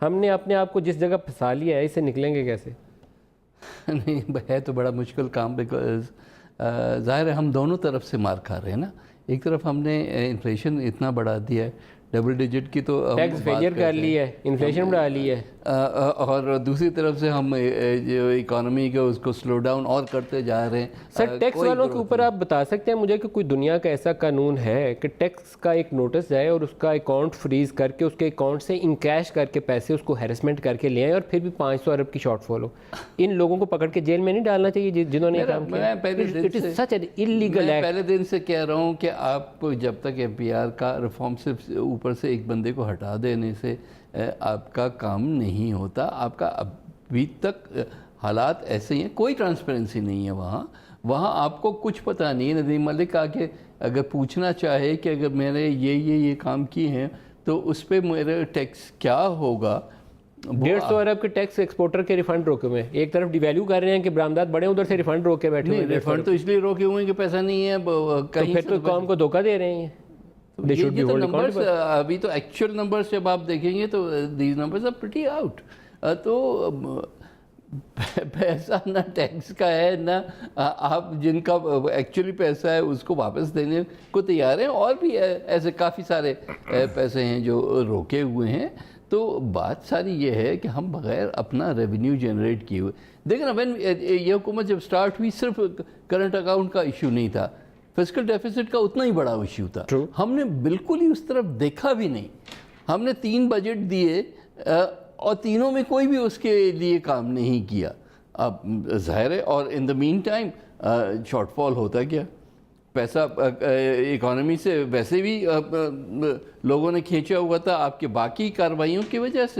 ہم نے اپنے آپ کو جس جگہ پھنسا لیا ہے، اس سے نکلیں گے کیسے؟ نہیں ہے تو بڑا مشکل کام، بیکاز ظاہر ہے ہم دونوں طرف سے مار کھا رہے ہیں نا. ایک طرف ہم نے انفلیشن اتنا بڑھا دیا ہے، ڈبل ڈیجٹ کی تو ٹیکس فیلئر کر لی ہے، انفلیشن بڑھا لی ہے، اور دوسری طرف سے ہم جو اکانومی کا اس کو سلو ڈاؤن اور کرتے جا رہے ہیں. سر ٹیکس والوں کے اوپر آپ بتا سکتے ہیں مجھے کہ کوئی دنیا کا ایسا قانون ہے کہ ٹیکس کا ایک نوٹس جائے اور اس کا اکاؤنٹ فریز کر کے اس کے اکاؤنٹ سے انکیش کر کے پیسے اس کو ہیرسمنٹ کر کے لے آئیں اور پھر بھی 500 ارب کی شارٹ فال ہو؟ ان لوگوں کو پکڑ کے جیل میں نہیں ڈالنا چاہیے جنہوں نے کام کیا؟ میں پہلے دن سے کہہ رہا ہوں کہ آپ جب تک ایف بی آر کا ریفارم صرف اوپر سے ایک بندے کو ہٹا دینے سے آپ کا کام نہیں ہوتا. آپ کا ابھی تک حالات ایسے ہی ہیں، کوئی ٹرانسپیرنسی نہیں ہے وہاں آپ کو کچھ پتہ نہیں ہے. ندیم ملک آگے اگر پوچھنا چاہے کہ اگر میں نے یہ کام کیے ہیں تو اس پہ میرا ٹیکس کیا ہوگا. 150 ارب کے ٹیکس ایکسپورٹر کے ریفنڈ روکے ہوئے ہیں. ایک طرف ڈیویلیو کر رہے ہیں کہ برآمدات بڑے، ادھر سے ریفنڈ روکے بیٹھے ہوئے ہیں. ریفنڈ تو اس لیے روکے ہوئے ہیں کہ پیسہ نہیں ہے تو پھر تو قوم کو دھوکہ دے رہے ہیں. یہ تو نمبرز ابھی تو ایکچوئل نمبرز جب آپ دیکھیں گے تو these numbers are pretty out. تو پیسہ نہ ٹیکس کا ہے نہ آپ جن کا ایکچولی پیسہ ہے اس کو واپس دینے کو تیار ہیں، اور بھی ایسے کافی سارے پیسے ہیں جو روکے ہوئے ہیں. تو بات ساری یہ ہے کہ ہم بغیر اپنا ریونیو جنریٹ کیے ہوئے دیکھیں نا. یہ حکومت جب سٹارٹ ہوئی صرف کرنٹ اکاؤنٹ کا ایشو نہیں تھا، فسکل ڈیفیسٹ کا اتنا ہی بڑا ایشو تھا. ہم نے بالکل ہی اس طرف دیکھا بھی نہیں. ہم نے 3 بجٹ دیے اور تینوں میں کوئی بھی اس کے لیے کام نہیں کیا. اب ظاہر ہے، اور ان دا مین ٹائم شارٹ فال ہوتا گیا. پیسہ اکانومی سے ویسے بھی لوگوں نے کھینچا ہوا تھا آپ کے باقی کارروائیوں کی وجہ سے.